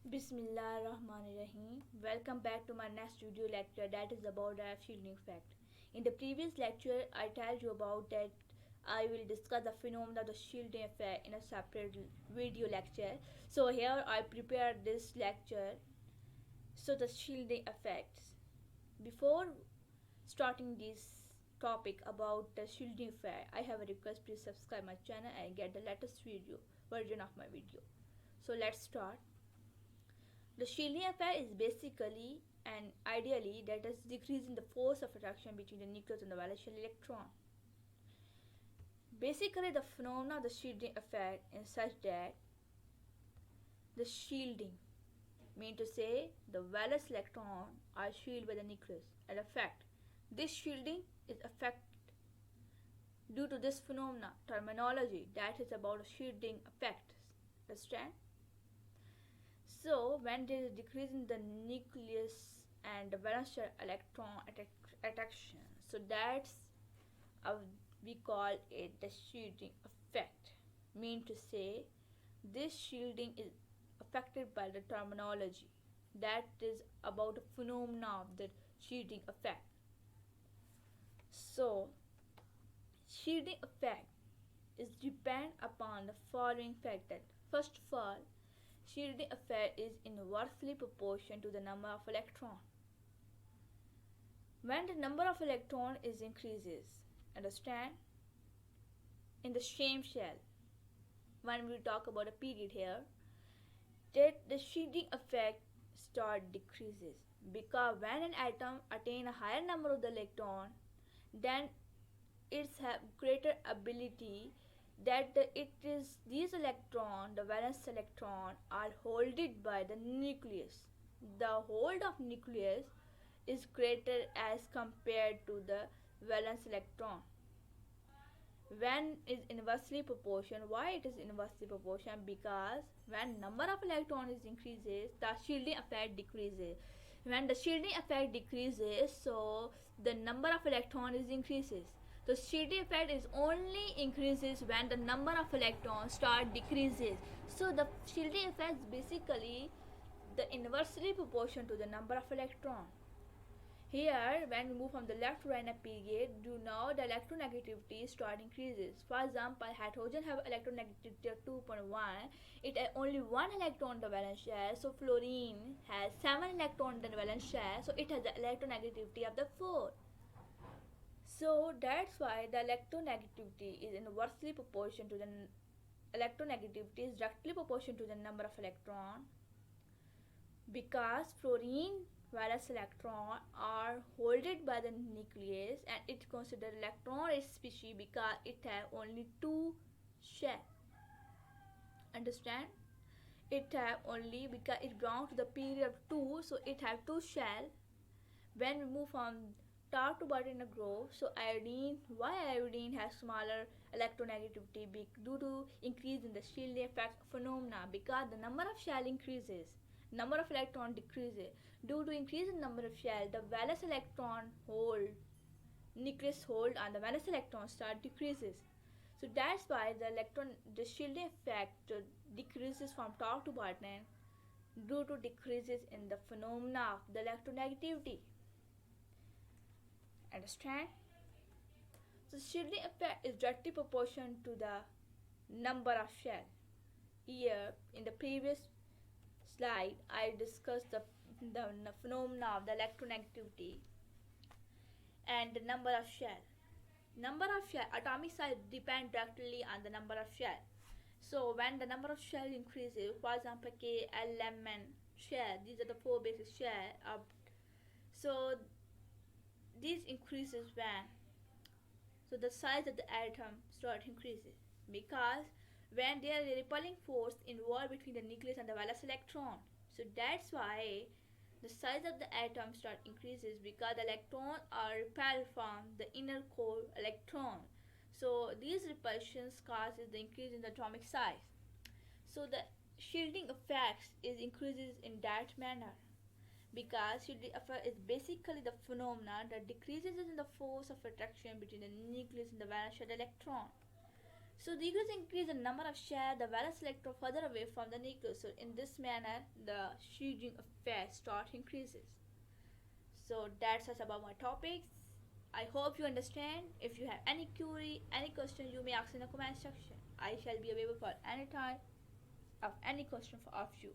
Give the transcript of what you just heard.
Bismillahirrahmanirrahim. Welcome back to my next video lecture that is about the shielding effect. In the previous lecture, I told you about that I will discuss the phenomena of the shielding effect in a separate video lecture. So here I prepared this lecture. So the shielding effects. Before starting this topic about the shielding effect, I have a request. Please subscribe my channel and get the latest version of my video. So let's start. The shielding effect is basically and ideally that is decreasing the force of attraction between the nucleus and the valence shell electron. Basically, the phenomena of the shielding effect is such that the shielding mean to say the valence electron are shielded by the nucleus. And in fact, this shielding is effect due to this phenomena terminology that is about shielding effect. Understand? So when there is a decrease in the nucleus and the valence shell electron attraction, so that's uh, we call it the shielding effect. Mean to say, this shielding is affected by the terminology that is about the phenomena of the shielding effect. So shielding effect is depend upon the following fact that first of all, shielding effect is inversely proportional to the number of electrons. When the number of electrons is increases, understand, in the same shell, when we talk about a period here, that the shielding effect start decreases because when an atom attain a higher number of the electron, then it's have greater ability that it is these electron, the valence electron, are holded by the nucleus. The hold of nucleus is greater as compared to the valence electron. When is inversely proportional, why it is inversely proportional? Because when number of electron is increases, the shielding effect decreases. When the shielding effect decreases, so the number of electron is increases. The shielding effect is only increases when the number of electrons start decreases. So the shielding effect is basically the inversely proportional to the number of electrons. Here, when we move from the left to right in a period, do now the electronegativity start increases. For example, hydrogen have electronegativity of 2.1. It has only one electron in the valence shell. So fluorine has 7 electrons in the valence shell. So it has the electronegativity of the 4. So that's why the electronegativity is inversely proportional to the electronegativity is directly proportional to the number of electron, because fluorine valence electron are holded by the nucleus and it considered electron rich species because it have only 2 shell. Understand? It have only because it belongs to the period of 2, so it have 2 shell. When we move from top to bottom in a group, so iodine, why iodine has smaller electronegativity due to increase in the shielding effect phenomena, because the number of shell increases, number of electron decreases. Due to increase in number of shell, the valence electron hold, nucleus hold, and the valence electron start decreases. So that's why the shielding effect decreases from top to bottom due to decreases in the phenomena of the electronegativity. Understand? So shielding effect is directly proportional to the number of shell. Here in the previous slide, I discussed the phenomena of the electronegativity and the number of shell. Number of shell, atomic size depend directly on the number of shell. So when the number of shell increases, for example K, L, M, N shell, these are the 4 basic shell. So these increases when, so the size of the atom start increases because when there is a repelling force involved between the nucleus and the valence electron. So that's why the size of the atom start increases because the electrons are repelled from the inner core electron. So these repulsions causes the increase in the atomic size. So the shielding effects is increases in that manner because shielding effect is basically the phenomena that decreases in the force of attraction between the nucleus and the valence shell electron. So decrease increase the number of shells, the valence electron further away from the nucleus. So in this manner, the shielding effect start increases. So that's us about my topics. I hope you understand. If you have any query, any question, you may ask in the comment section. I shall be available for any time of any question of you.